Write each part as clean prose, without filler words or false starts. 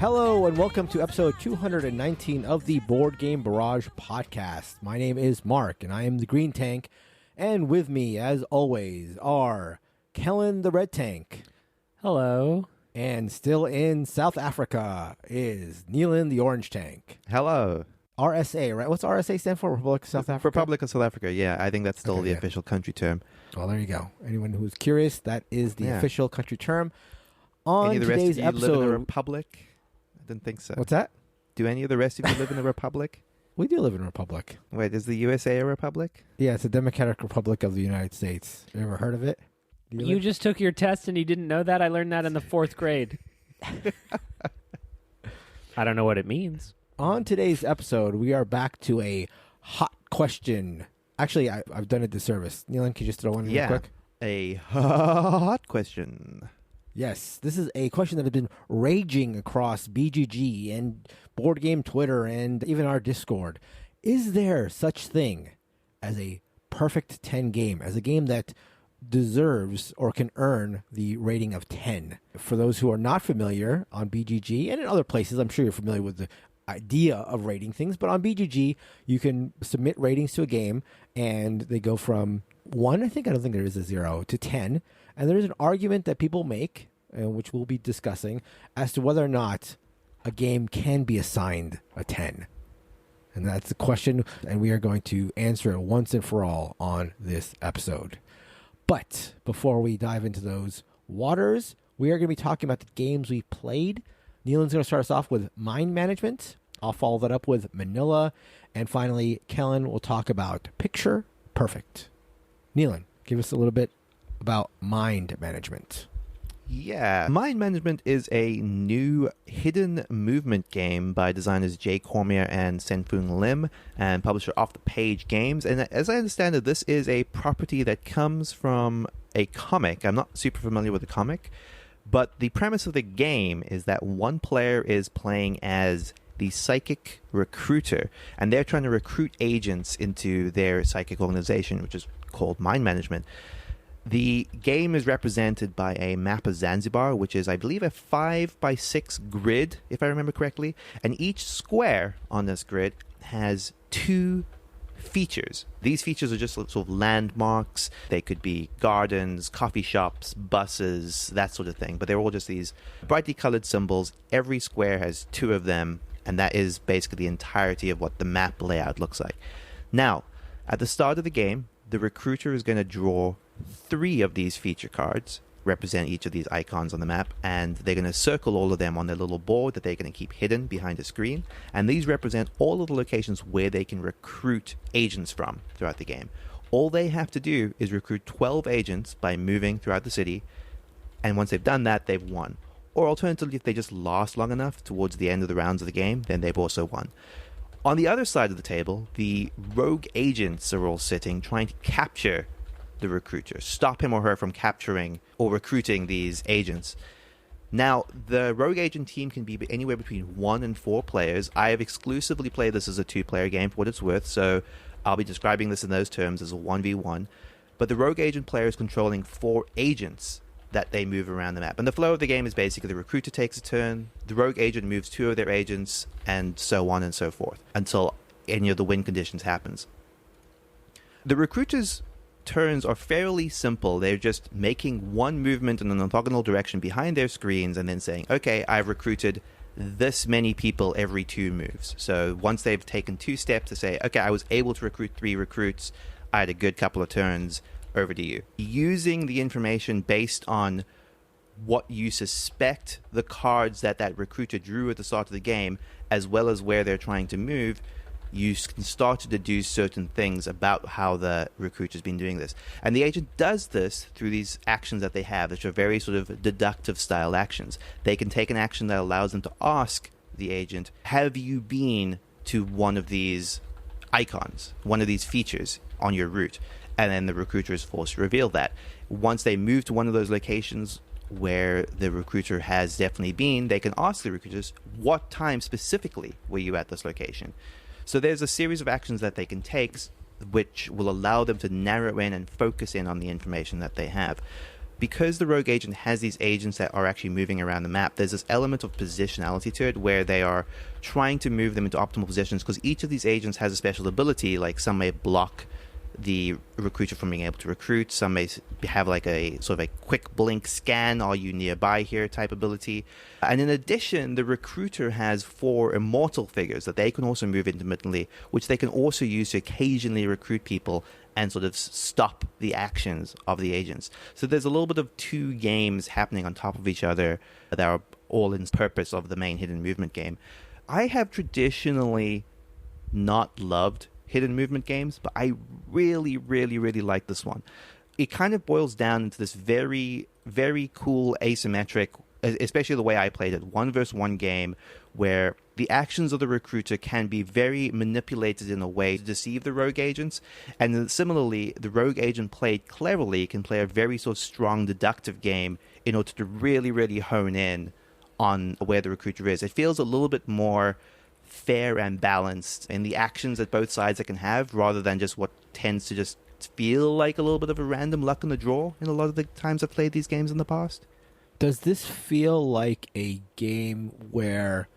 Hello and welcome to episode 219 of the Board Game Barrage podcast. My name is Mark and I am the Green Tank. And with me, as always, are Kellen the Red Tank. Hello. And still in South Africa is Neelan the Orange Tank. Hello. RSA, right? What's RSA stand for? Republic of South Africa? Republic of South Africa, yeah. I think that's still the official country term. Well, there you go. Anyone who's curious, that is the official country term. On Any of the rest today's of you episode, live in a republic? I didn't think so. What's that? Do any of the rest of you live in a republic? We do live in a republic. Wait, is the USA a republic? Yeah, it's a Democratic Republic of the United States. You ever heard of it? You just took your test and you didn't know that? I learned that in the 4th grade. I don't know what it means. On today's episode, we are back to a hot question. Actually, I've done a disservice. Neelan, can you just throw one real quick? A hot question. Yes, this is a question that has been raging across BGG and Board Game Twitter and even our Discord. Is there such thing as a perfect 10 game, as a game that deserves or can earn the rating of 10? For those who are not familiar on BGG and in other places, I'm sure you're familiar with the idea of rating things, but on BGG, you can submit ratings to a game and they go from 1, I don't think there is a 0, to 10. And there's an argument that people make, which we'll be discussing, as to whether or not a game can be assigned a 10. And that's the question, and we are going to answer it once and for all on this episode. But before we dive into those waters, we are going to be talking about the games we played. Neelan's going to start us off with Mind Management. I'll follow that up with Manila. And finally, Kellen will talk about Picture Perfect. Neelan, give us a little bit about Mind Management. Yeah. Mind Management is a new hidden movement game by designers Jay Cormier and Senfung Lim and publisher Off the Page Games. And as I understand it, this is a property that comes from a comic. I'm not super familiar with the comic, but the premise of the game is that one player is playing as the psychic recruiter, and they're trying to recruit agents into their psychic organization, which is called Mind Management. The game is represented by a map of Zanzibar, which is, I believe, a 5x6 grid, if I remember correctly. And each square on this grid has 2 features. These features are just sort of landmarks. They could be gardens, coffee shops, buses, that sort of thing. But they're all just these brightly colored symbols. Every square has 2 of them, and that is basically the entirety of what the map layout looks like. Now, at the start of the game, the recruiter is going to draw 3 of these feature cards, represent each of these icons on the map, and they're going to circle all of them on their little board that they're going to keep hidden behind a screen. And these represent all of the locations where they can recruit agents from throughout the game. All they have to do is recruit 12 agents by moving throughout the city, and once they've done that, they've won. Or alternatively, if they just last long enough towards the end of the rounds of the game, then they've also won. On the other side of the table, the rogue agents are all sitting trying to capture the recruiter, stop him or her from capturing or recruiting these agents. Now, the rogue agent team can be anywhere between 1 and 4 players. I have exclusively played this as a 2-player game for what it's worth, so I'll be describing this in those terms as a 1v1. But the rogue agent player is controlling 4 agents that they move around the map. And the flow of the game is basically the recruiter takes a turn, the rogue agent moves 2 of their agents, and so on and so forth, until any of the win conditions happens. The recruiter's turns are fairly simple. They're just making one movement in an orthogonal direction behind their screens and then saying, okay, I've recruited this many people every 2 moves. So once they've taken 2 steps to say, okay, I was able to recruit 3 recruits, I had a good couple of turns, over to you. Using the information based on what you suspect the cards that recruiter drew at the start of the game, as well as where they're trying to move, you can start to deduce certain things about how the recruiter's been doing this. And the agent does this through these actions that they have, which are very sort of deductive style actions. They can take an action that allows them to ask the agent, have you been to one of these icons, one of these features on your route? And then the recruiter is forced to reveal that. Once they move to one of those locations where the recruiter has definitely been, they can ask the recruiters, what time specifically were you at this location? So there's a series of actions that they can take which will allow them to narrow in and focus in on the information that they have. because the rogue agent has these agents that are actually moving around the map, there's this element of positionality to it where they are trying to move them into optimal positions, because each of these agents has a special ability. Like some may block the recruiter from being able to recruit, some may have like a sort of a quick blink scan, are you nearby here type ability. And in addition, the recruiter has 4 immortal figures that they can also move intermittently, which they can also use to occasionally recruit people and sort of stop the actions of the agents. So there's a little bit of 2 games happening on top of each other that are all in purpose of the main hidden movement game. I have traditionally not loved hidden movement games, but I really, really, really like this one. It kind of boils down into this very, very cool asymmetric, especially the way I played it, 1-versus-1 game where the actions of the recruiter can be very manipulated in a way to deceive the rogue agents. And similarly, the rogue agent played cleverly can play a very sort of strong deductive game in order to really, really hone in on where the recruiter is. It feels a little bit more fair and balanced in the actions that both sides can have, rather than just what tends to just feel like a little bit of a random luck in the draw in a lot of the times I've played these games in the past. Does this feel like a game where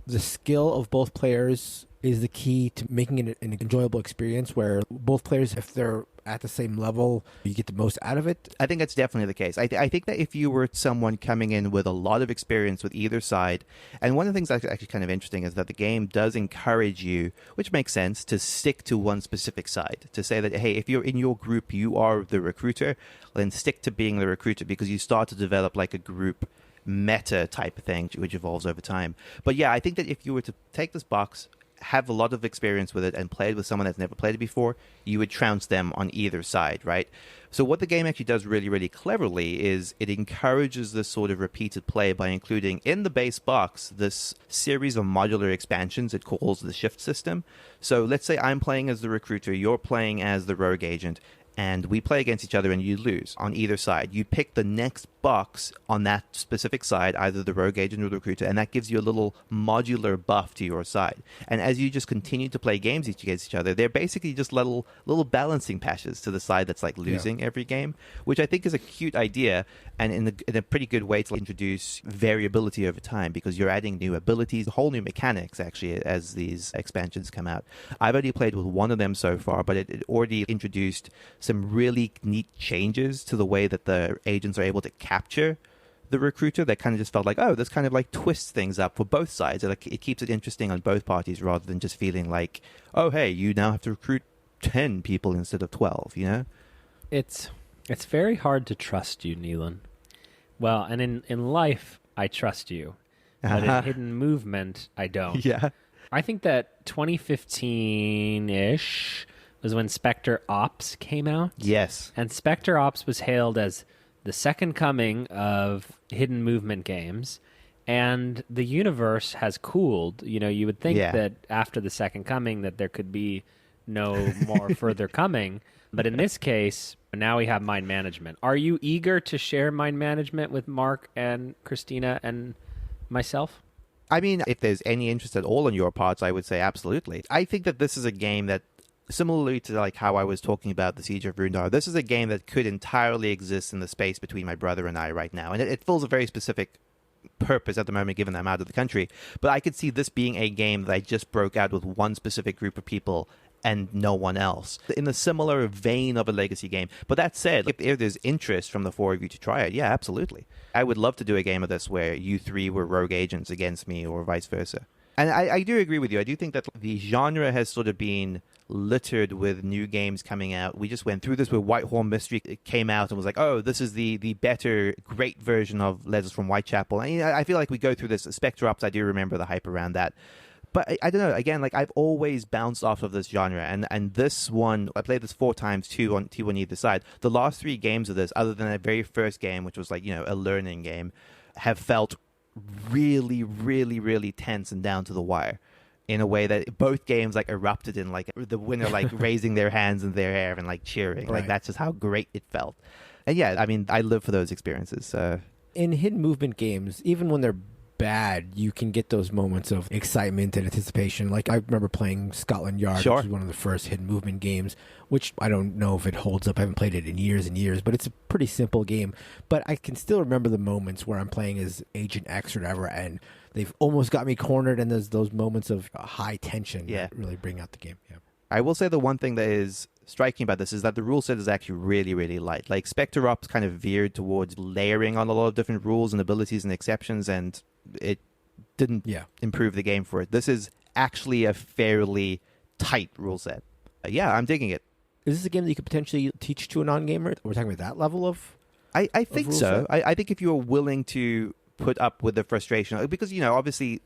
the skill of both players is the key to making it an enjoyable experience, where both players, if they're at the same level, you get the most out of it? I think that's definitely the case. I think that if you were someone coming in with a lot of experience with either side, and one of the things that's actually kind of interesting is that the game does encourage you, which makes sense, to stick to one specific side. To say that, hey, if you're in your group, you are the recruiter, then stick to being the recruiter, because you start to develop like a group meta type of thing, which evolves over time. But yeah, I think that if you were to take this box, have a lot of experience with it, and play it with someone that's never played it before, you would trounce them on either side, right? So what the game actually does really, really cleverly is it encourages this sort of repeated play by including in the base box this series of modular expansions it calls the shift system. So let's say I'm playing as the recruiter, you're playing as the rogue agent, and we play against each other and you lose on either side. You pick the next box on that specific side, either the rogue agent or the recruiter, and that gives you a little modular buff to your side. And as you just continue to play games against each other, they're basically just little balancing patches to the side that's like losing every game, which I think is a cute idea, and in a pretty good way to introduce variability over time, because you're adding new abilities, whole new mechanics actually as these expansions come out. I've only played with one of them so far, but it already introduced some really neat changes to the way that the agents are able to capture the recruiter that kind of just felt like, oh, this kind of like twists things up for both sides. It keeps it interesting on both parties, rather than just feeling like, oh, hey, you now have to recruit 10 people instead of 12, you know? It's very hard to trust you, Neelan. Well, and in life, I trust you. But in hidden movement, I don't. Yeah. I think that 2015-ish was when Spectre Ops came out. Yes. And Spectre Ops was hailed as the second coming of hidden movement games. And the universe has cooled. You know, you would think that after the second coming that there could be no more further coming. But in this case, now we have Mind Management. Are you eager to share Mind Management with Mark and Christina and myself? I mean, if there's any interest at all on your parts, I would say absolutely. I think that this is a game that, similarly to like how I was talking about the Siege of Rundar, this is a game that could entirely exist in the space between my brother and I right now. And it fills a very specific purpose at the moment, given that I'm out of the country. But I could see this being a game that I just broke out with one specific group of people and no one else, in a similar vein of a legacy game. But that said, if there's interest from the 4 of you to try it, yeah, absolutely. I would love to do a game of this where you 3 were rogue agents against me, or vice versa. And I do agree with you. I do think that the genre has sort of been littered with new games coming out. We just went through this with Whitehall Mystery. It came out and was like, oh, this is the better, great version of Letters from Whitechapel. And I feel like we go through this. Spectre Ops, I do remember the hype around that. But I don't know, again, like I've always bounced off of this genre, and this one, I played this 4 times, two on either side. The last 3 games of this, other than that very first game, which was like, you know, a learning game, have felt really, really, really tense and down to the wire, in a way that both games like erupted in like the winner like raising their hands in their air and like cheering. Right. Like that's just how great it felt. And yeah, I mean, I live for those experiences. In hidden movement games, even when they're bad, you can get those moments of excitement and anticipation. Like I remember playing Scotland Yard, which was one of the first hidden movement games, which I don't know if it holds up. I haven't played it in years and years, but it's a pretty simple game. But I can still remember the moments where I'm playing as Agent X or whatever, and they've almost got me cornered, and there's those moments of high tension that really bring out the game. Yeah. I will say the one thing that is striking about this is that the rule set is actually really, really light. Like Spectre Ops kind of veered towards layering on a lot of different rules and abilities and exceptions, and it didn't improve the game for it. This is actually a fairly tight rule set. I'm digging it. Is this a game that you could potentially teach to a non-gamer? We're talking about that level of I think so. I think if you are willing to put up with the frustration, because, obviously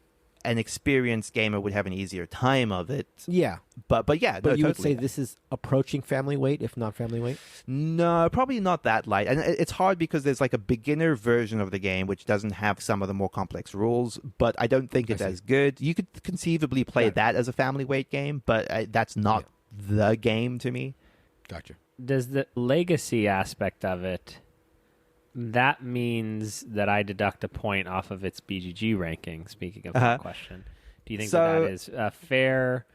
an experienced gamer would have an easier time of it. Yeah. But you totally. Would say this is approaching family weight, if not family weight? No, probably not that light. And it's hard because there's like a beginner version of the game which doesn't have some of the more complex rules, but I don't think it's as good. You could conceivably play that as a family weight game, but that's not the game to me. Gotcha. Does the legacy aspect of it, that means that I deduct a point off of its BGG ranking, speaking of that question. Do you think that is a fair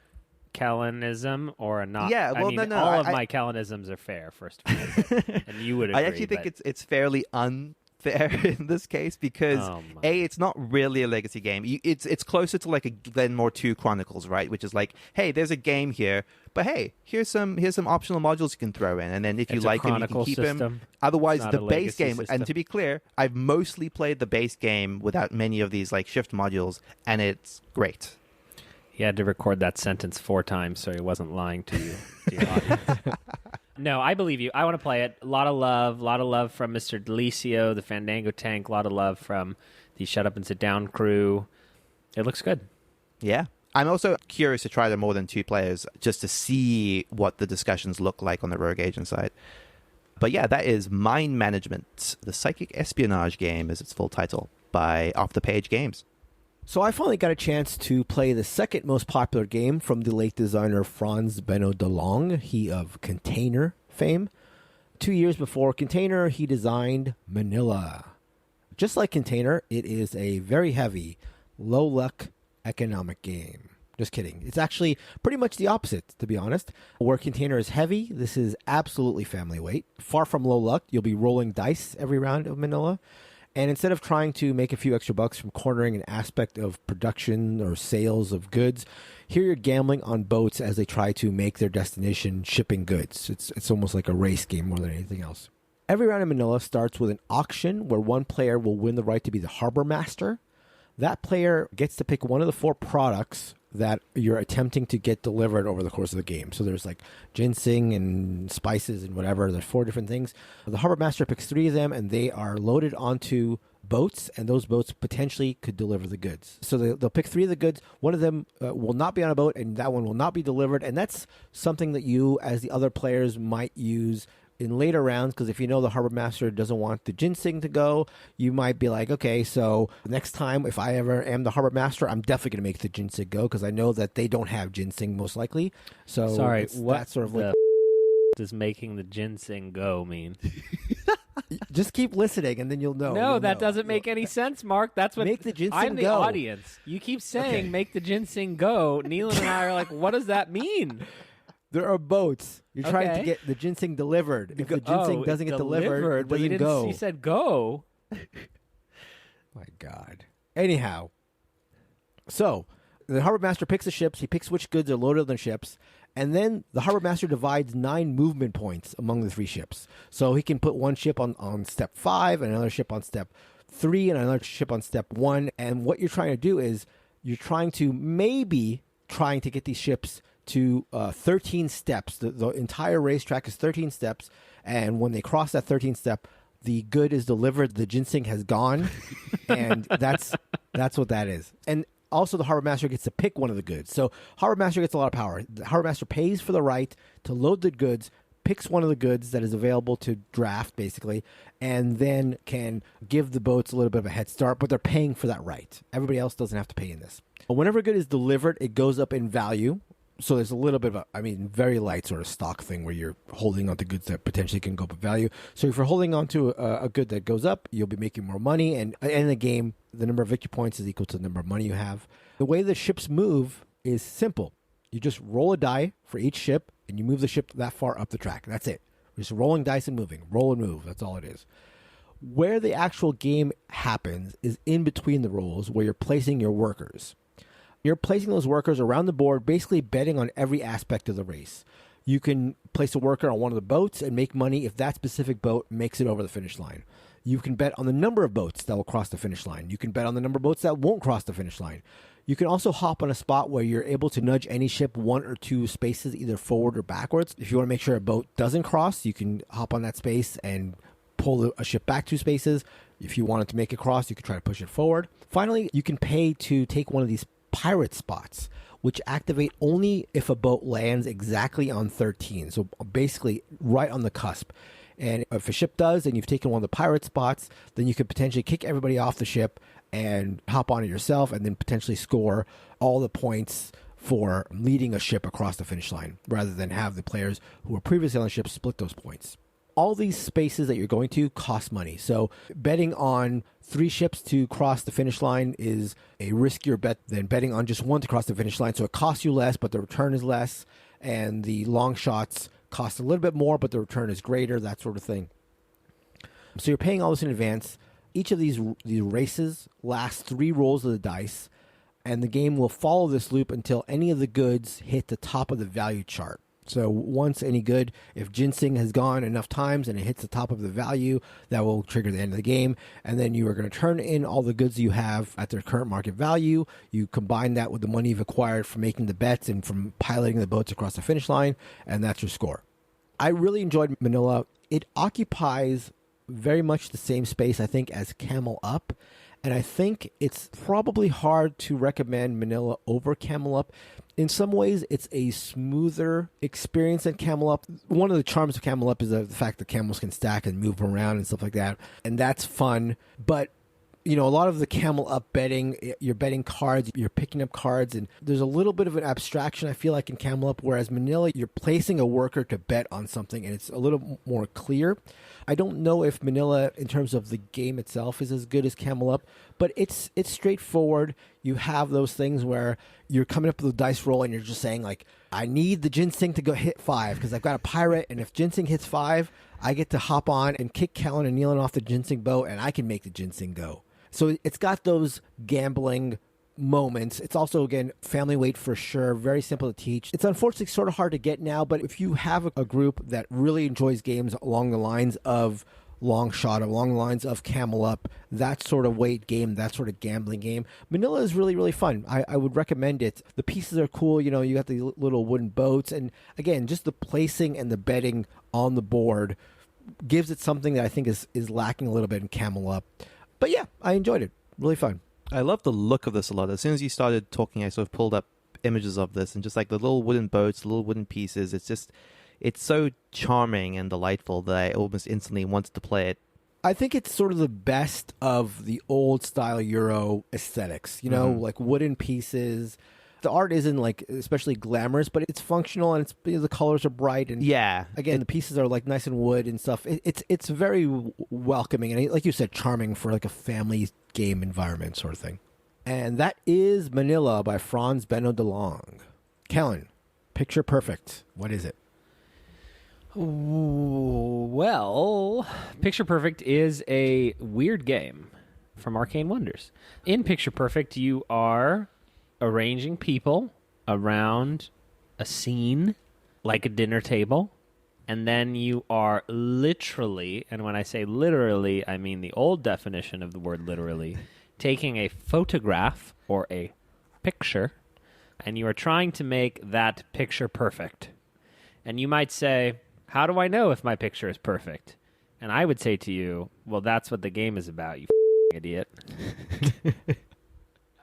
Kellenism or a not? Yeah, well, no. All of my Kellenisms are fair, first of all. And you would agree. I actually think it's fairly unfair in this case because, it's not really a legacy game. It's closer to like a Glenmore 2 Chronicles, right? Which is like, hey, there's a game here, but hey, here's some optional modules you can throw in, and then if you like them, you can keep them. Otherwise, the base game, system. And to be clear, I've mostly played the base game without many of these like shift modules, and it's great. He had to record that sentence 4 times, so he wasn't lying to you, to your audience. No, I believe you. I want to play it. A lot of love from Mr. Delicio, the Fandango tank. A lot of love from the Shut Up and Sit Down crew. It looks good. Yeah. I'm also curious to try the more than 2 players just to see what the discussions look like on the Rogue Agent side. But yeah, that is Mind Management, the Psychic Espionage game is its full title, by Off the Page Games. So I finally got a chance to play the second most popular game from the late designer Franz Benno de Long, he of Container fame. 2 years before Container, he designed Manila. Just like Container, it is a very heavy, low-luck economic game. Just kidding. It's actually pretty much the opposite, to be honest. Where Container is heavy, this is absolutely family weight. Far from low luck, you'll be rolling dice every round of Manila. And instead of trying to make a few extra bucks from cornering an aspect of production or sales of goods, here you're gambling on boats as they try to make their destination shipping goods. It's almost like a race game more than anything else. Every round in Manila starts with an auction where one player will win the right to be the harbor master. That player gets to pick one of the 4 products that you're attempting to get delivered over the course of the game. So there's like ginseng and spices and whatever. There's 4 different things. The harbor master picks 3 of them, and they are loaded onto boats, and those boats potentially could deliver the goods. So they'll pick 3 of the goods. One of them will not be on a boat, and that one will not be delivered. And that's something that you, as the other players, might use in later rounds, because if you know the harbor master doesn't want the ginseng to go, you might be like, okay, so next time if I ever am the harbor master, I'm definitely going to make the ginseng go, because I know that they don't have ginseng most likely. So sorry, what that sort of the does making the ginseng go mean? Just keep listening, and then you'll know. No, that doesn't make any sense, Mark. That's what make the ginseng I'm the go. Audience. You keep saying make the ginseng go. Neil and I are like, what does that mean? There are boats. You're trying to get the ginseng delivered. If the ginseng doesn't get delivered, it doesn't go. You said go. My God. Anyhow, so the harbor master picks the ships. He picks which goods are loaded on the ships. And then the harbor master divides 9 movement points among the 3 ships. So he can put one ship on step 5, and another ship on step 3, and another ship on step 1. And what you're trying to do is you're trying to get these ships to 13 steps. The entire racetrack is 13 steps, and when they cross that 13th step, the good is delivered, the ginseng has gone, and that's what that is. And also the harbor master gets to pick one of the goods. So harbor master gets a lot of power. The harbor master pays for the right to load the goods, picks one of the goods that is available to draft, basically, and then can give the boats a little bit of a head start, but they're paying for that right. Everybody else doesn't have to pay in this. But whenever a good is delivered, it goes up in value. So there's a little bit of very light sort of stock thing where you're holding on to goods that potentially can go up in value. So if you're holding on to a good that goes up, you'll be making more money. And in the game, the number of victory points is equal to the number of money you have. The way the ships move is simple. You just roll a die for each ship, and you move the ship that far up the track. That's it. Just rolling dice and moving. Roll and move. That's all it is. Where the actual game happens is in between the rolls, where you're placing your workers. You're placing those workers around the board, basically betting on every aspect of the race. You can place a worker on one of the boats and make money if that specific boat makes it over the finish line. You can bet on the number of boats that will cross the finish line. You can bet on the number of boats that won't cross the finish line. You can also hop on a spot where you're able to nudge any ship 1 or 2 spaces, either forward or backwards. If you want to make sure a boat doesn't cross, you can hop on that space and pull a ship back 2 spaces. If you wanted to make it cross, you could try to push it forward. Finally, you can pay to take one of these pirate spots, which activate only if a boat lands exactly on 13. So basically right on the cusp. And if a ship does, and you've taken one of the pirate spots, then you could potentially kick everybody off the ship and hop on it yourself, and then potentially score all the points for leading a ship across the finish line, rather than have the players who were previously on the ship split those points. All these spaces that you're going to cost money. So betting on 3 ships to cross the finish line is a riskier bet than betting on just 1 to cross the finish line. So it costs you less, but the return is less. And the long shots cost a little bit more, but the return is greater, that sort of thing. So you're paying all this in advance. Each of these races lasts 3 rolls of the dice, and the game will follow this loop until any of the goods hit the top of the value chart. So once any good, if ginseng has gone enough times and it hits the top of the value, that will trigger the end of the game. And then you are going to turn in all the goods you have at their current market value. You combine that with the money you've acquired from making the bets and from piloting the boats across the finish line, and that's your score. I really enjoyed Manila. It occupies very much the same space, I think, as Camel Up. And I think it's probably hard to recommend Manila over Camel Up. In some ways, it's a smoother experience than Camel Up. One of the charms of Camel Up is the fact that camels can stack and move around and stuff like that. And that's fun. But, you know, a lot of the Camel Up betting, you're betting cards, you're picking up cards, and there's a little bit of an abstraction, I feel like, in Camel Up, whereas Manila, you're placing a worker to bet on something, and it's a little more clear. I don't know if Manila, in terms of the game itself, is as good as Camel Up, but it's straightforward. You have those things where you're coming up with a dice roll and you're just saying, like, I need the ginseng to go hit 5 because I've got a pirate, and if ginseng hits 5, I get to hop on and kick Callan and Nealon off the ginseng boat, and I can make the ginseng go. So it's got those gambling moments. It's also, again, family weight for sure. Very simple to teach. It's unfortunately sort of hard to get now, but if you have a group that really enjoys games along the lines of Long Shot, along the lines of Camel Up, that sort of weight game, that sort of gambling game, Manila is really, really fun. I would recommend it. The pieces are cool. You know, you got the little wooden boats. And again, just the placing and the betting on the board gives it something that I think is lacking a little bit in Camel Up. But yeah, I enjoyed it. Really fun. I love the look of this a lot. As soon as you started talking, I sort of pulled up images of this, and just like the little wooden boats, the little wooden pieces, it's so charming and delightful that I almost instantly wanted to play it. I think it's sort of the best of the old style Euro aesthetics, you know, like wooden pieces. The art isn't like especially glamorous, but it's functional, and the colors are bright, and again, the pieces are like nice and wood and stuff. It's very welcoming, and like you said, charming for like a family game environment sort of thing. And that is Manila by Franz Benno de Long. Kellen, Picture Perfect. What is it? Well, Picture Perfect is a weird game from Arcane Wonders. In Picture Perfect, you are arranging people around a scene like a dinner table, and then you are literally, and when I say literally, I mean the old definition of the word literally, taking a photograph or a picture, and you are trying to make that picture perfect. And you might say, how do I know if my picture is perfect? And I would say to you, well, that's what the game is about, you idiot.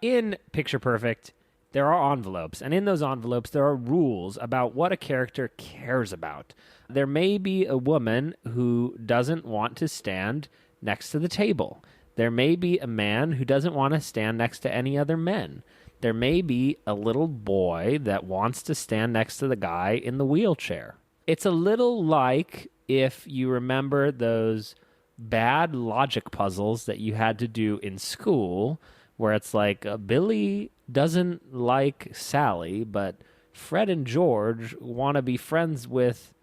In Picture Perfect, there are envelopes, and in those envelopes, there are rules about what a character cares about. There may be a woman who doesn't want to stand next to the table. There may be a man who doesn't want to stand next to any other men. There may be a little boy that wants to stand next to the guy in the wheelchair. It's a little like if you remember those bad logic puzzles that you had to do in school, where it's like Billy doesn't like Sally, but Fred and George want to be friends with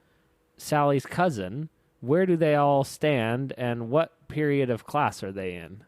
Sally's cousin. Where do they all stand, and what period of class are they in?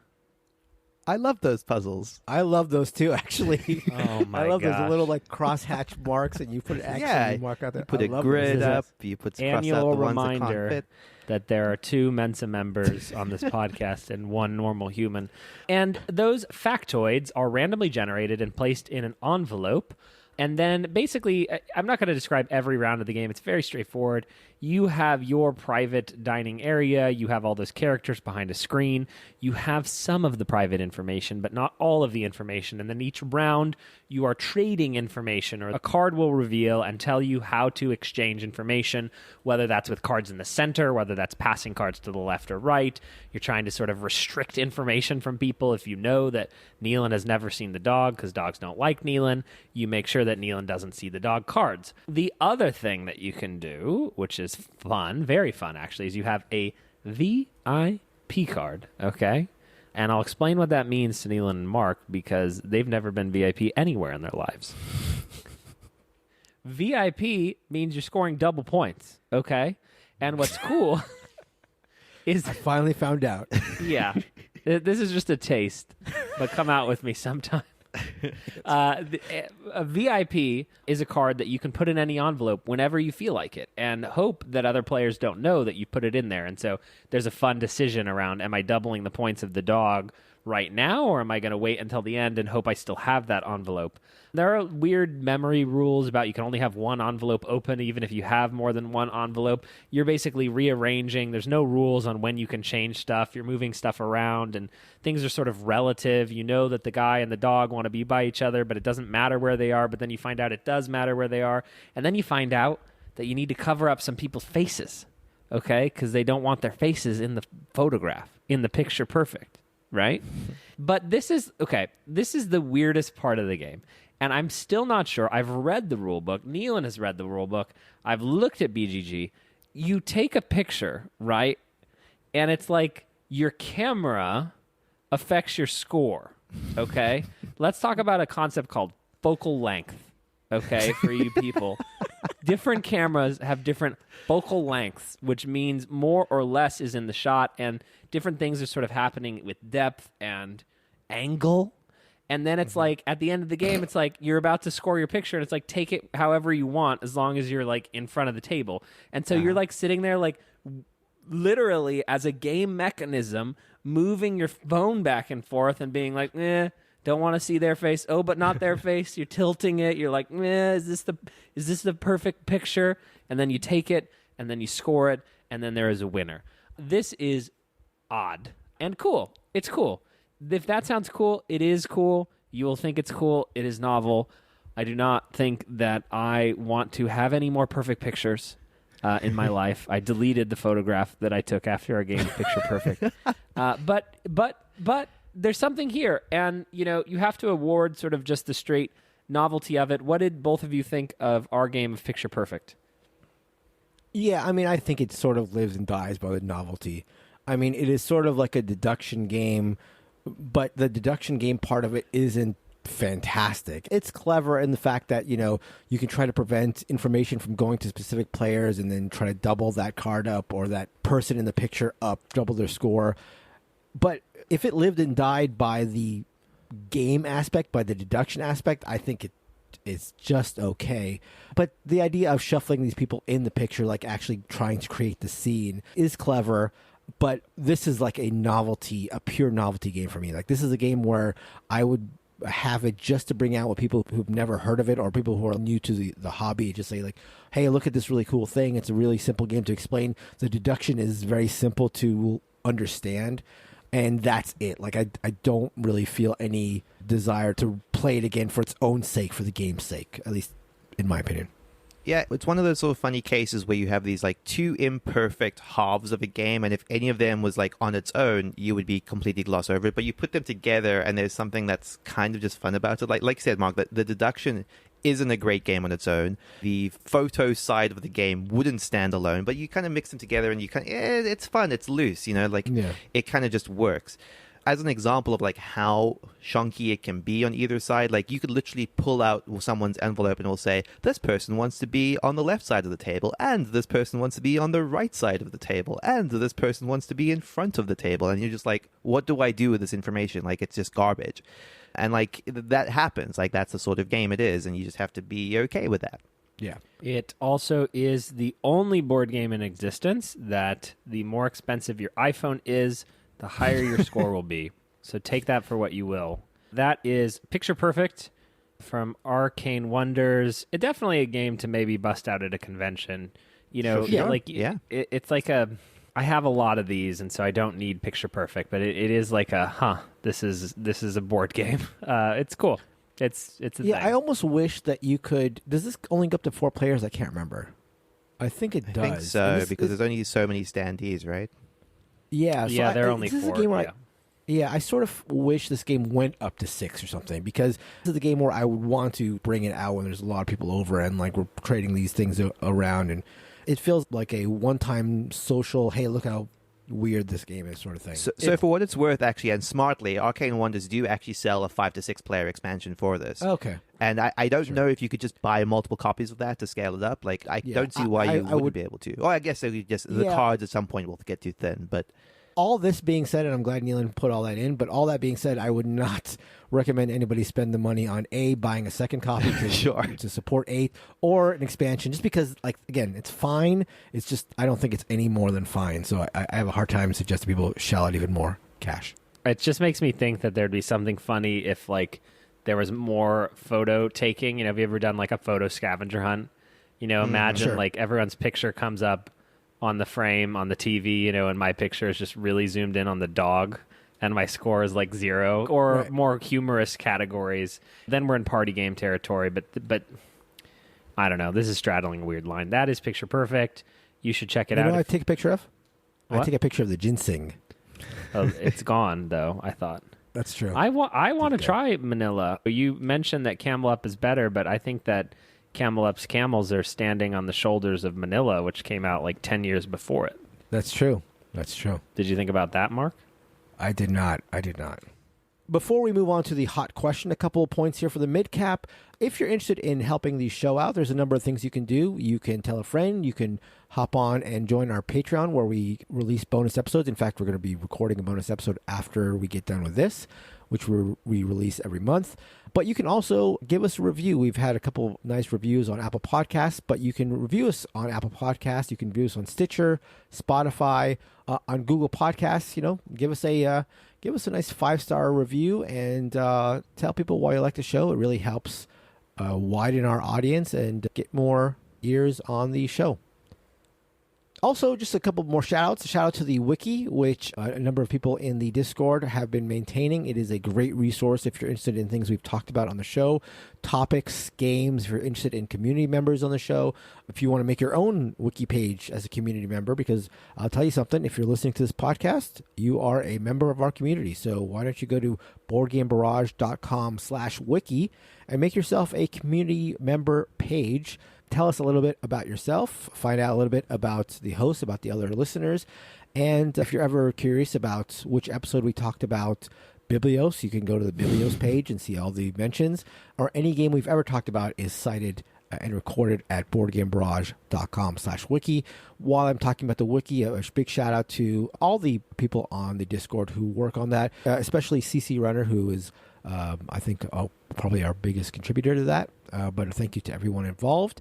I love those puzzles. I love those too, actually. Oh my I love gosh. those little like crosshatch marks, and you put an X and you mark out there. You put I a love grid those. up. You put cross out Annual the ones that reminder can't fit. that there are 2 Mensa members on this podcast and 1 normal human. And those factoids are randomly generated and placed in an envelope. And then basically, I'm not going to describe every round of the game. It's very straightforward. You have your private dining area. You have all those characters behind a screen. You have some of the private information, but not all of the information. And then each round, you are trading information, or a card will reveal and tell you how to exchange information, whether that's with cards in the center, whether that's passing cards to the left or right. You're trying to sort of restrict information from people. If you know that Nealon has never seen the dog, because dogs don't like Nealon, you make sure that Nealon doesn't see the dog cards. The other thing that you can do, which is fun, very fun actually, is you have a VIP card, okay? And I'll explain what that means to Nealon and Mark, because they've never been VIP anywhere in their lives. VIP means you're scoring double points, okay? And what's cool is... I finally found out. Yeah. This is just a taste, but come out with me sometime. A VIP is a card that you can put in any envelope whenever you feel like it, and hope that other players don't know that you put it in there. And so there's a fun decision around, am I doubling the points of the dog right now, or am I going to wait until the end and hope I still have that envelope? There are weird memory rules about you can only have one envelope open even if you have more than one envelope. You're basically rearranging. There's no rules on when you can change stuff. You're moving stuff around, and things are sort of relative. You know that the guy and the dog want to be by each other, but it doesn't matter where they are. But then you find out it does matter where they are. And then you find out that you need to cover up some people's faces, okay? Because they don't want their faces in the photograph, in the picture perfect, right? But this is the weirdest part of the game. And I'm still not sure. I've read the rule book. Nealon has read the rule book. I've looked at BGG. You take a picture, right? And it's like your camera affects your score, okay? Let's talk about a concept called focal length, okay, for you people. Different cameras have different focal lengths, which means more or less is in the shot, and different things are sort of happening with depth and angle. And then it's like, at the end of the game, it's like you're about to score your picture, and it's like, take it however you want as long as you're like in front of the table. And so you're like sitting there like literally as a game mechanism, moving your phone back and forth and being like, don't want to see their face. Oh, but not their face. You're tilting it. You're like, is this the perfect picture? And then you take it, and then you score it, and then there is a winner. This is odd and cool. It's cool. If that sounds cool, it is cool. You will think it's cool. It is novel. I do not think that I want to have any more perfect pictures in my life. I deleted the photograph that I took after our game of Picture Perfect. But there's something here, and you have to award sort of just the straight novelty of it. What did both of you think of our game of Picture Perfect? Yeah, I mean, I think it sort of lives and dies by the novelty. I mean, it is sort of like a deduction game, but the deduction game part of it isn't fantastic. It's clever in the fact that, you can try to prevent information from going to specific players and then try to double that card up or that person in the picture up, double their score. But if it lived and died by the game aspect, by the deduction aspect, I think it's just okay. But the idea of shuffling these people in the picture, like actually trying to create the scene, is clever. But this is like a pure novelty game for me. Like, this is a game where I would have it just to bring out with people who've never heard of it or people who are new to the hobby. Just say like, hey, look at this really cool thing. It's a really simple game to explain. The deduction is very simple to understand. And that's it. Like, I don't really feel any desire to play it again for its own sake, for the game's sake, at least in my opinion. Yeah, it's one of those sort of funny cases where you have these like two imperfect halves of a game, and if any of them was like on its own, you would be completely glossed over it. But you put them together, and there's something that's kind of just fun about it. Like you said, Mark, the deduction isn't a great game on its own. The photo side of the game wouldn't stand alone, but you kind of mix them together, and you kind of, it's fun, it's loose, it kind of just works. As an example of like how shonky it can be on either side, like you could literally pull out someone's envelope and it'll say, this person wants to be on the left side of the table, and this person wants to be on the right side of the table, and this person wants to be in front of the table. And you're just like, what do I do with this information? Like, it's just garbage. And like that happens. Like, that's the sort of game it is, and you just have to be okay with that. Yeah. It also is the only board game in existence that the more expensive your iPhone is, the higher your score will be. So take that for what you will. That is Picture Perfect from Arcane Wonders. It's definitely a game to maybe bust out at a convention. It's like I have a lot of these, and so I don't need Picture Perfect, but it is like this is a board game. It's cool. It's a thing. I almost wish that you could. Does this only go up to 4 players? I can't remember. I think it does. I think so, because there's only so many standees, right? Yeah, so there are only 4. I sort of wish this game went up to 6 or something, because this is the game where I would want to bring it out when there's a lot of people over and like we're trading these things around, and it feels like a one-time social, hey, look how weird this game is sort of thing. So for what it's worth, actually, and smartly, Arcane Wonders do actually sell a 5 to 6 player expansion for this. Okay. And I don't know if you could just buy multiple copies of that to scale it up. Like, I don't see why you wouldn't be able to. Oh, I guess the cards at some point will get too thin, but... All this being said, and I'm glad Neelan put all that in, but all that being said, I would not recommend anybody spend the money on buying a second copy to support 8, or an expansion, just because, like, again, it's fine. It's just, I don't think it's any more than fine. So I have a hard time suggesting people shell out even more cash. It just makes me think that there'd be something funny if, like, there was more photo taking. Have you ever done, like, a photo scavenger hunt? Imagine, like, everyone's picture comes up on the frame on the TV, and my picture is just really zoomed in on the dog, and my score is like 0, or more humorous categories. Then we're in party game territory, but I don't know. This is straddling a weird line. That is Picture Perfect. You should check it out. You know what I take a picture of? What? I take a picture of the ginseng. Oh, it's gone, though, I thought. That's true. I want to try Manila. You mentioned that Camel Up is better, but I think that Camel Up's camels are standing on the shoulders of Manila, which came out like 10 years before it. That's true. Did you think about that, Mark? I did not. Before we move on to the hot question, a couple of points here for the mid-cap. If you're interested in helping the show out, there's a number of things you can do. You can tell a friend. You can hop on and join our Patreon, where we release bonus episodes. In fact, we're going to be recording a bonus episode after we get done with this, which we release every month. But you can also give us a review. We've had a couple nice reviews on Apple Podcasts, but you can review us on Apple Podcasts. You can review us on Stitcher, Spotify, on Google Podcasts. Give us a nice 5-star review, and tell people why you like the show. It really helps widen our audience and get more ears on the show. Also, just a couple more shout-outs. A shout-out to the Wiki, which a number of people in the Discord have been maintaining. It is a great resource if you're interested in things we've talked about on the show, topics, games, if you're interested in community members on the show, if you want to make your own Wiki page as a community member, because I'll tell you something, if you're listening to this podcast, you are a member of our community. So why don't you go to boardgamebarrage.com/wiki and make yourself a community member page. Tell us a little bit about yourself, find out a little bit about the host, about the other listeners, and if you're ever curious about which episode we talked about Biblios, you can go to the Biblios page and see all the mentions, or any game we've ever talked about is cited and recorded at boardgamebarrage.com/wiki. While I'm talking about the wiki, a big shout out to all the people on the Discord who work on that, especially CC Runner, who is I think probably our biggest contributor to that, but thank you to everyone involved.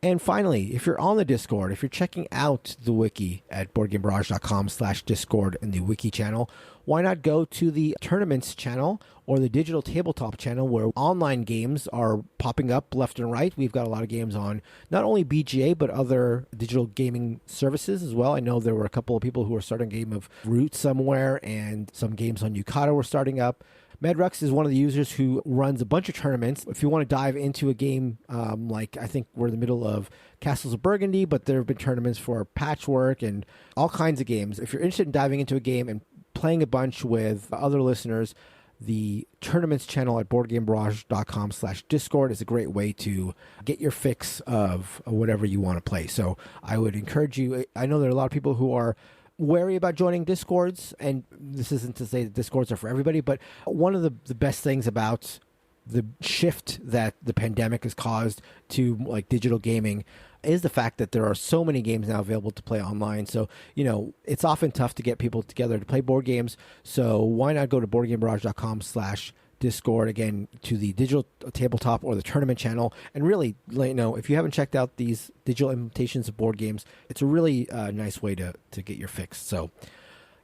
And finally, if you're on the Discord, if you're checking out the wiki at boardgamebarrage.com/Discord in the wiki channel, why not go to the tournaments channel or the digital tabletop channel, where online games are popping up left and right. We've got a lot of games on not only BGA, but other digital gaming services as well. I know there were a couple of people who were starting a game of Root somewhere, and some games on Yukata were starting up. Medrux is one of the users who runs a bunch of tournaments. If you want to dive into a game, like I think we're in the middle of Castles of Burgundy, but there have been tournaments for Patchwork and all kinds of games. If you're interested in diving into a game and playing a bunch with other listeners, the tournaments channel at boardgamebarrage.com/Discord is a great way to get your fix of whatever you want to play. So I would encourage you. I know there are a lot of people who are wary about joining Discords, and this isn't to say that Discords are for everybody, but one of the best things about the shift that the pandemic has caused to like digital gaming is the fact that there are so many games now available to play online. So, it's often tough to get people together to play board games. So why not go to boardgamebarrage.com/Discord, again, to the digital tabletop or the tournament channel. And really, if you haven't checked out these digital implementations of board games, it's a really nice way to get your fix. So,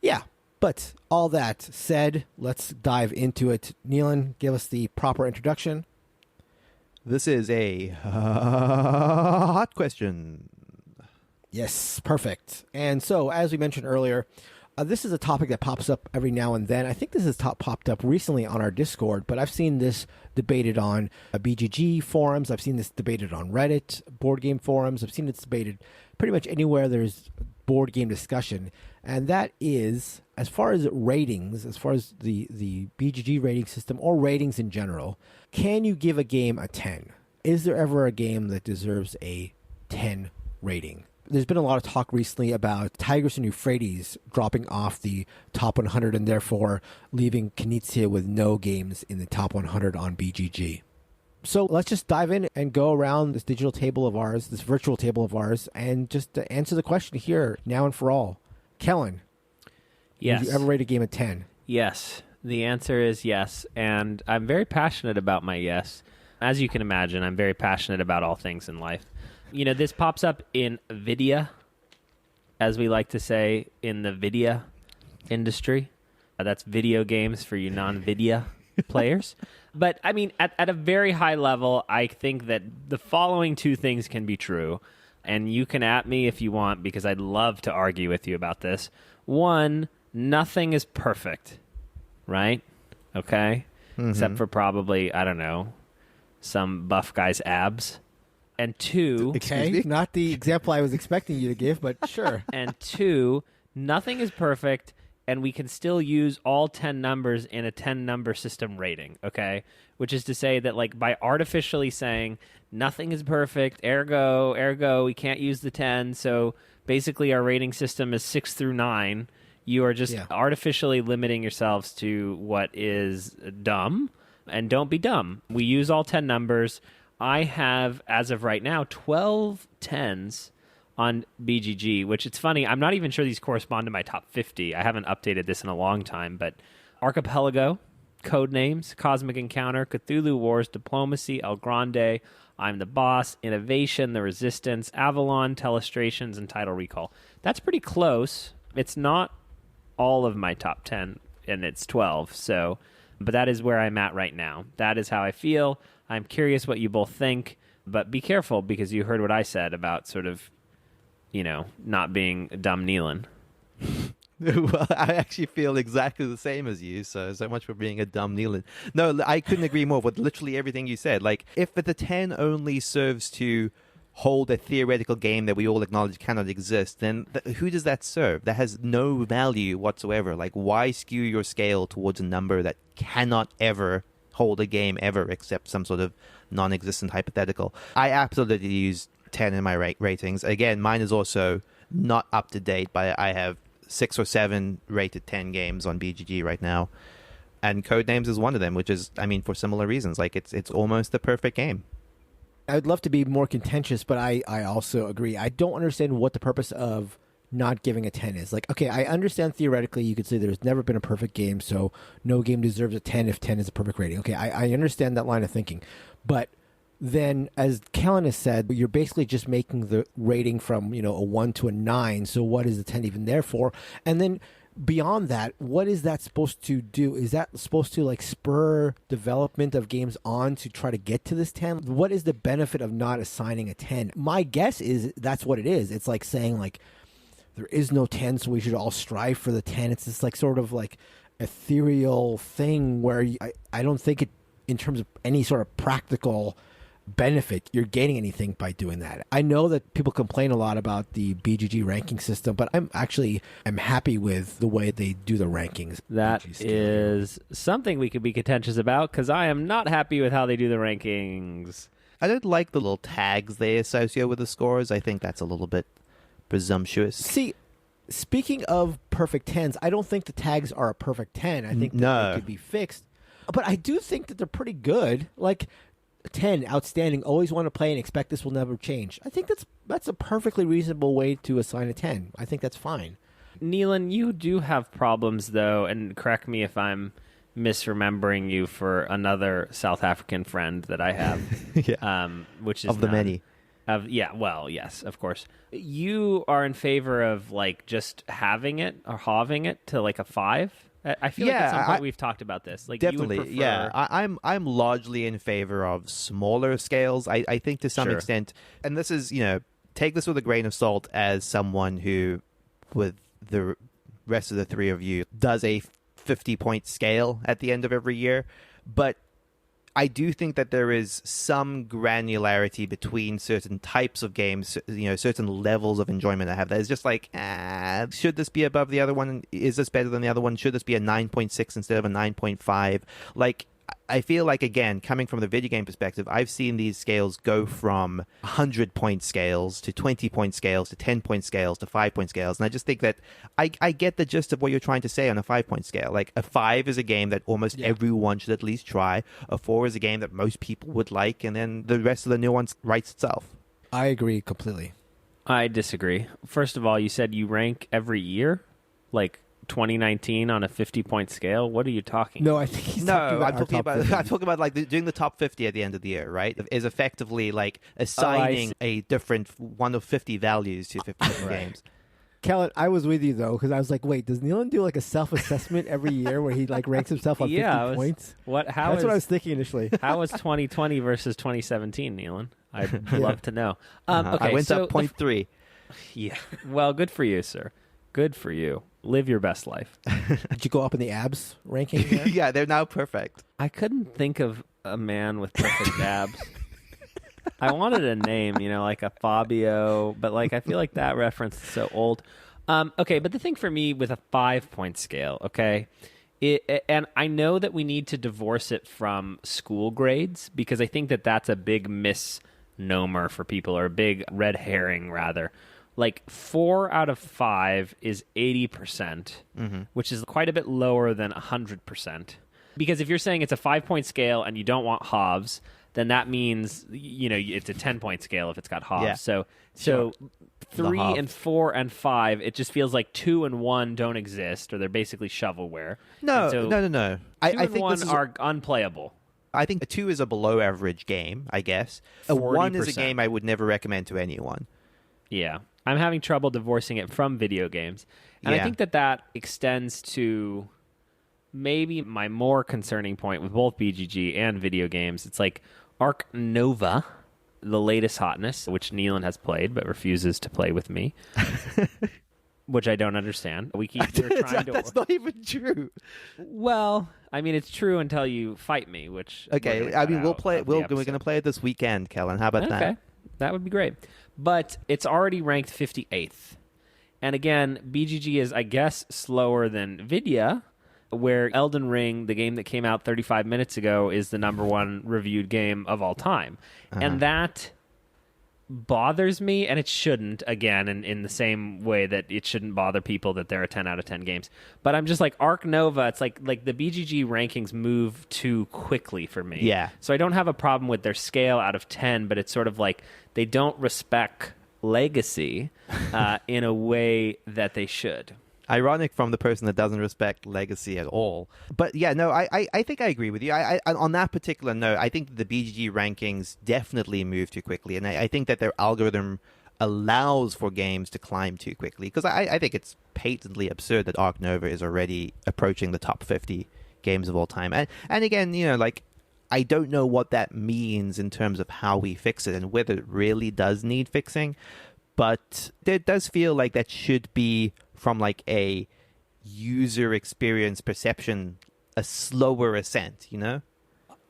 yeah. But all that said, let's dive into it. Neelan, give us the proper introduction. This is a hot question. Yes, perfect. And so, as we mentioned earlier, this is a topic that pops up every now and then. I think this has popped up recently on our Discord, but I've seen this debated on BGG forums. I've seen this debated on Reddit, board game forums. I've seen it debated pretty much anywhere there's board game discussion. And that is, as far as ratings, as far as the BGG rating system or ratings in general, can you give a game a 10? Is there ever a game that deserves a 10 rating? There's been a lot of talk recently about Tigris and Euphrates dropping off the top 100 and therefore leaving Knizia with no games in the top 100 on BGG. So let's just dive in and go around this digital table of ours, this virtual table of ours, and just answer the question here now and for all. Kellen, yes. Would you ever rate a game a 10? Yes. The answer is yes. And I'm very passionate about my yes. As you can imagine, I'm very passionate about all things in life. This pops up in Vidya, as we like to say in the Vidya industry. That's video games for you non-Vidya players. But, I mean, at a very high level, I think that the following two things can be true. And you can at me if you want, because I'd love to argue with you about this. One, nothing is perfect, right? Okay? Mm-hmm. Except for probably, I don't know, some buff guy's abs. And two... Okay, not the example I was expecting you to give, but sure. And two, nothing is perfect, and we can still use all 10 numbers in a 10-number system rating, okay? Which is to say that, like, by artificially saying nothing is perfect, ergo, we can't use the 10, so basically our rating system is 6 through 9, you are just artificially limiting yourselves to what is dumb, and don't be dumb. We use all 10 numbers. I have, as of right now, 12 10s on BGG, which it's funny, I'm not even sure these correspond to my top 50. I haven't updated this in a long time, but Archipelago, Codenames, Cosmic Encounter, Cthulhu Wars, Diplomacy, El Grande, I'm the Boss, Innovation, The Resistance, Avalon, Telestrations, and Title Recall. That's pretty close. It's not all of my top 10, and it's 12, but that is where I'm at right now. That is how I feel. I'm curious what you both think, but be careful because you heard what I said about sort of, not being dumb Neelan. Well, I actually feel exactly the same as you, so much for being a dumb Neelan. No, I couldn't agree more with literally everything you said. Like, if the 10 only serves to hold a theoretical game that we all acknowledge cannot exist, then who does that serve? That has no value whatsoever. Like, why skew your scale towards a number that cannot ever hold a game ever except some sort of non-existent hypothetical? I absolutely use 10 in my ratings. Again, mine is also not up to date, but I have 6 or 7 rated 10 games on BGG right now, and Codenames is one of them, which is, I mean, for similar reasons. Like, it's almost the perfect game. I would love to be more contentious, but I also agree. I don't understand what the purpose of not giving a 10 is. Like, okay, I understand theoretically you could say there's never been a perfect game, so no game deserves a 10 if 10 is a perfect rating. Okay, I understand that line of thinking. But then, as Kellen has said, you're basically just making the rating from, a 1 to a 9, so what is the 10 even there for? And then beyond that, what is that supposed to do? Is that supposed to, like, spur development of games on to try to get to this 10? What is the benefit of not assigning a 10? My guess is that's what it is. It's like saying, like, there is no 10, so we should all strive for the 10. It's just like sort of like ethereal thing where I don't think it, in terms of any sort of practical benefit, you're gaining anything by doing that. I know that people complain a lot about the BGG ranking system, but I'm happy with the way they do the rankings. That is something we could be contentious about, because I am not happy with how they do the rankings. I don't like the little tags they associate with the scores. I think that's a little bit presumptuous. See, speaking of perfect 10s, I don't think the tags are a perfect 10. I think that they could be fixed. But I do think that they're pretty good. Like 10, outstanding, always want to play and expect this will never change. I think that's a perfectly reasonable way to assign a 10. I think that's fine. Neelan, you do have problems, though, and correct me if I'm misremembering you for another South African friend that I have. Yeah. Which is of the many. Well, yes, of course. You are in favor of like just having it or halving it to like a 5? I feel like at some point we've talked about this. Like, definitely, you would prefer... I'm largely in favor of smaller scales. I think to some extent, and this is, take this with a grain of salt as someone who, with the rest of the three of you, does a 50-point scale at the end of every year. But I do think that there is some granularity between certain types of games, certain levels of enjoyment I have. That is just like, should this be above the other one? Is this better than the other one? Should this be a 9.6 instead of a 9.5? Like, I feel like, again, coming from the video game perspective, I've seen these scales go from 100-point scales to 20-point scales to 10-point scales to 5-point scales. And I just think that I get the gist of what you're trying to say on a 5-point scale. Like, a 5 is a game that almost everyone should at least try. A 4 is a game that most people would like. And then the rest of the nuance writes itself. I agree completely. I disagree. First of all, you said you rank every year? Like 2019 on a 50-point scale? What are you talking No, I think he's talking about I'm talking about like doing the top 50 at the end of the year, right? Is effectively like assigning a different one of 50 values to 50 different games. Kellen, I was with you, though, because I was like, wait, does Neelan do like a self-assessment every year where he like ranks himself on 50 points? That's what I was thinking initially. How was 2020 versus 2017, Neelan? I'd love to know. Okay, I went up 0.3. Yeah. Well, good for you, sir. Good for you. Live your best life. Did you go up in the abs ranking there? Yeah, they're now perfect. I couldn't think of a man with perfect abs. I wanted a name, like a Fabio, but like I feel like that reference is so old. Okay, but the thing for me with a 5-point scale, okay, and I know that we need to divorce it from school grades because I think that that's a big misnomer for people, or a big red herring, rather. Like 4 out of 5 is 80%, which is quite a bit lower than 100%. Because if you're saying it's a 5-point scale and you don't want halves, then that means it's a 10-point scale if it's got halves. Yeah. So 3 and 4 and 5, it just feels like 2 and 1 don't exist, or they're basically shovelware. No. 2 I and 1 are unplayable. I think a 2 is a below average game, I guess. A 1 is a game I would never recommend to anyone. Yeah. I'm having trouble divorcing it from video games. And I think that extends to maybe my more concerning point with both BGG and video games. It's like Arc Nova, the latest hotness, which Neelan has played but refuses to play with me, which I don't understand. We're trying to... That's not even true. Well, I mean, it's true until you fight me, which... Okay, I mean, we'll play. We're going to play it this weekend, Kellen. How about that? Okay, that would be great. But it's already ranked 58th. And again, BGG is, I guess, slower than Vidya, where Elden Ring, the game that came out 35 minutes ago, is the number 1 reviewed game of all time. And that bothers me, and it shouldn't, again, in the same way that it shouldn't bother people that there are 10 out of 10 games. But I'm just like, Arc Nova, it's like the BGG rankings move too quickly for me. Yeah. So I don't have a problem with their scale out of 10, but it's sort of like they don't respect legacy in a way that they should. Ironic from the person that doesn't respect legacy at all. But yeah, no, I think I agree with you. I on that particular note, I think the BGG rankings definitely move too quickly. And I think that their algorithm allows for games to climb too quickly. Because I think it's patently absurd that Arc Nova is already approaching the top 50 games of all time. And again, I don't know what that means in terms of how we fix it and whether it really does need fixing. But it does feel like that should be from like a user experience perception a slower ascent,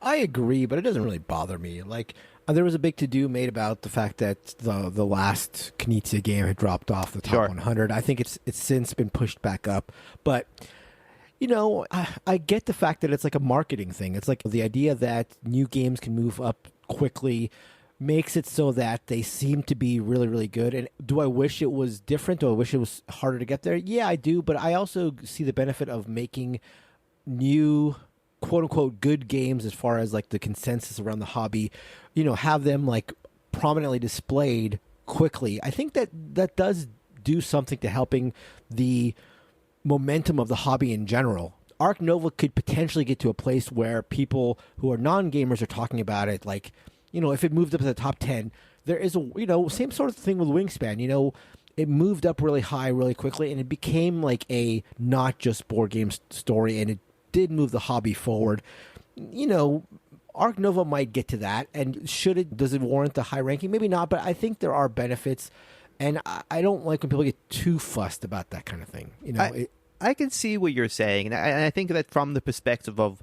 I agree, but it doesn't really bother me. Like, there was a big to-do made about the fact that the last Knizia game had dropped off the top 100. I think it's since been pushed back up. But, I get the fact that it's like a marketing thing. It's like the idea that new games can move up quickly makes it so that they seem to be really, really good. And do I wish it was different? Do I wish it was harder to get there? Yeah, I do. But I also see the benefit of making new quote-unquote good games as far as like the consensus around the hobby, have them like prominently displayed quickly. I think that does do something to helping the momentum of the hobby in general. Arc Nova could potentially get to a place where people who are non-gamers are talking about it, like, if it moved up to the top 10, there is a, same sort of thing with Wingspan, it moved up really high really quickly, and it became like a not just board game story, and it did move the hobby forward. Arc Nova might get to that, and does it warrant the high ranking? Maybe not, but I think there are benefits, and I don't like when people get too fussed about that kind of thing. I can see what you're saying, and I think that from the perspective of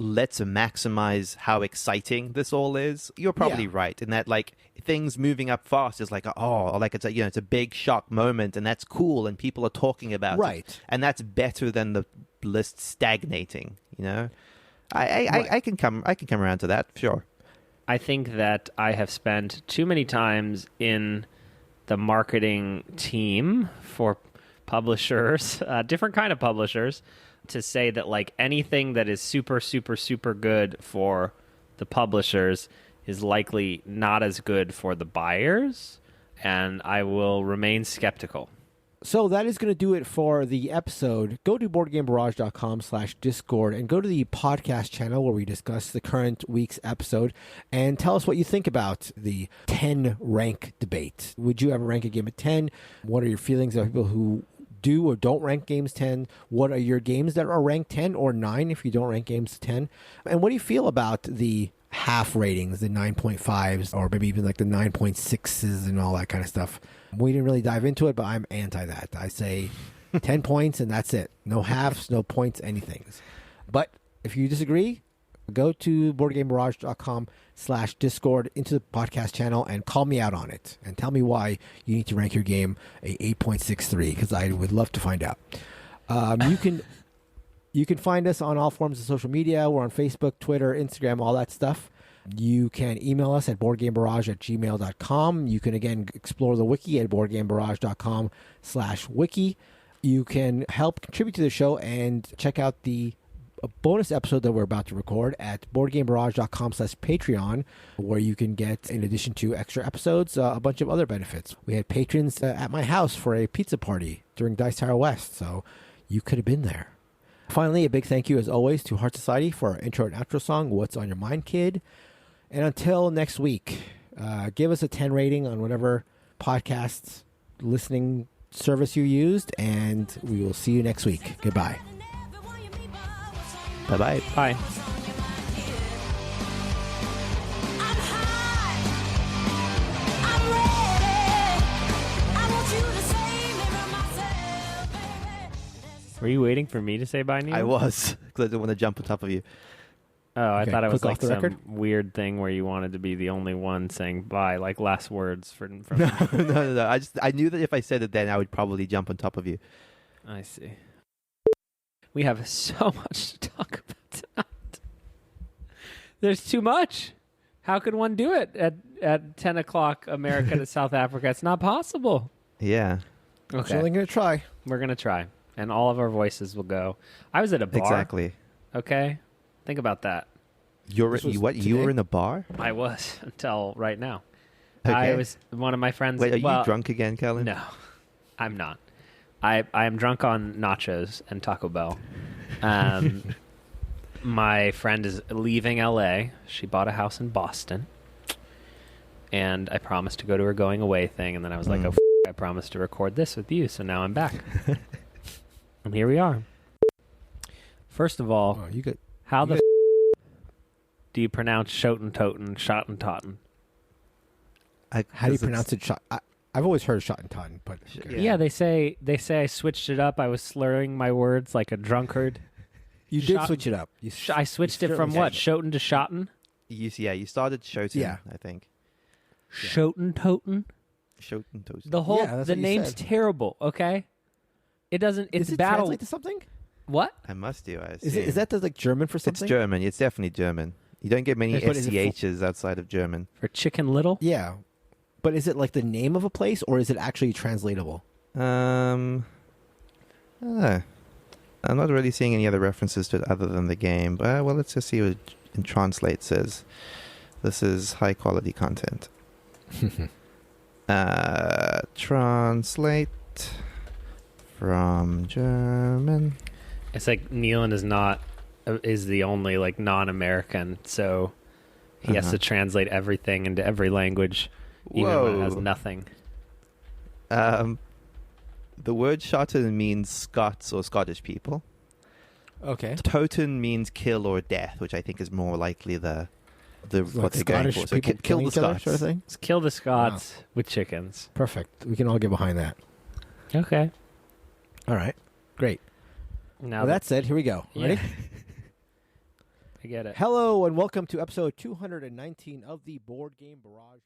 let's maximize how exciting this all is, you're probably right in that, like, things moving up fast is like, it's a big shock moment, and that's cool, and people are talking about it, and that's better than the list stagnating. I can come around to that, sure. I think that I have spent too many times in the marketing team for publishers, different kind of publishers, to say that like anything that is super, super, super good for the publishers is likely not as good for the buyers, and I will remain skeptical. So that is going to do it for the episode. Go to BoardGameBarrage.com/Discord and go to the podcast channel where we discuss the current week's episode and tell us what you think about the 10 rank debate. Would you ever rank a game at 10? What are your feelings about people who do or don't rank games 10? What are your games that are ranked 10 or 9 if you don't rank games 10? And what do you feel about the half ratings, the 9.5s, or maybe even like the 9.6s and all that kind of stuff? We didn't really dive into it, but I'm anti that. I say 10 points and that's it. No halves, no points, anything. But if you disagree, go to BoardGameBarrage.com/Discord into the podcast channel and call me out on it and tell me why you need to rank your game a 8.63, because I would love to find out. You can find us on all forms of social media. We're on Facebook, Twitter, Instagram, all that stuff. You can email us at boardgamebarrage@gmail.com. You can, again, explore the wiki at boardgamebarrage.com/wiki. You can help contribute to the show and check out the bonus episode that we're about to record at boardgamebarrage.com/Patreon, where you can get, in addition to extra episodes, a bunch of other benefits. We had patrons at my house for a pizza party during Dice Tower West, so you could have been there. Finally, a big thank you, as always, to Heart Society for our intro and outro song, What's on Your Mind, Kid? And until next week, give us a 10 rating on whatever podcast listening service you used, and we will see you next week. Goodbye. Bye-bye. Bye. Were you waiting for me to say bye, Neil? I was, because I didn't want to jump on top of you. Oh, I thought it was like some record? weird thing where you wanted to be the only one saying bye, like last words from No. I knew that if I said it then, I would probably jump on top of you. I see. We have so much to talk about tonight. There's too much. How could one do it at 10 o'clock America to South Africa? It's not possible. Yeah. Okay. So I'm going to try. We're going to try. And all of our voices will go. I was at a bar. Exactly. Okay? Think about that. You were in a bar? I was until right now. Okay. I was one of my friends. Wait, are you drunk again, Kellen? No, I'm not. I am drunk on nachos and Taco Bell. My friend is leaving LA. She bought a house in Boston. And I promised to go to her going away thing. And then I was like, I promised to record this with you. So now I'm back. And here we are. First of all, how do you pronounce Schoten, Toten, Schotten, Totten? How do you pronounce it? I've always heard Schottentotten, but okay. Yeah, they say I switched it up. I was slurring my words like a drunkard. You did switch it up. I switched it from what? Schoten to Schotten? You started Schoten, I think. Schoten-toten? Schoten-toten. The name's terrible, okay? It doesn't, it's Does it battle. translate to something? What? I must do, I Is that like German for something? It's German. It's definitely German. You don't get many But is it SCHs outside of German. For Chicken Little? Yeah. But is it like the name of a place, or is it actually translatable? I'm not really seeing any other references to it other than the game. But, well, let's just see what in Translate says. This is high quality content. Translate from German. It's like Nealon is the only like non-American, so he has to translate everything into every language, even when it has nothing. The word Schotten means Scots or Scottish people. Okay. Toten means kill or death, which I think is more likely what they're going for. So kill the Scots. Sort of thing? Let's kill the Scots with chickens. Perfect. We can all get behind that. Okay. All right. Great. Now that said, here we go. Ready? Yeah. I get it. Hello and welcome to episode 219 of the Board Game Barrage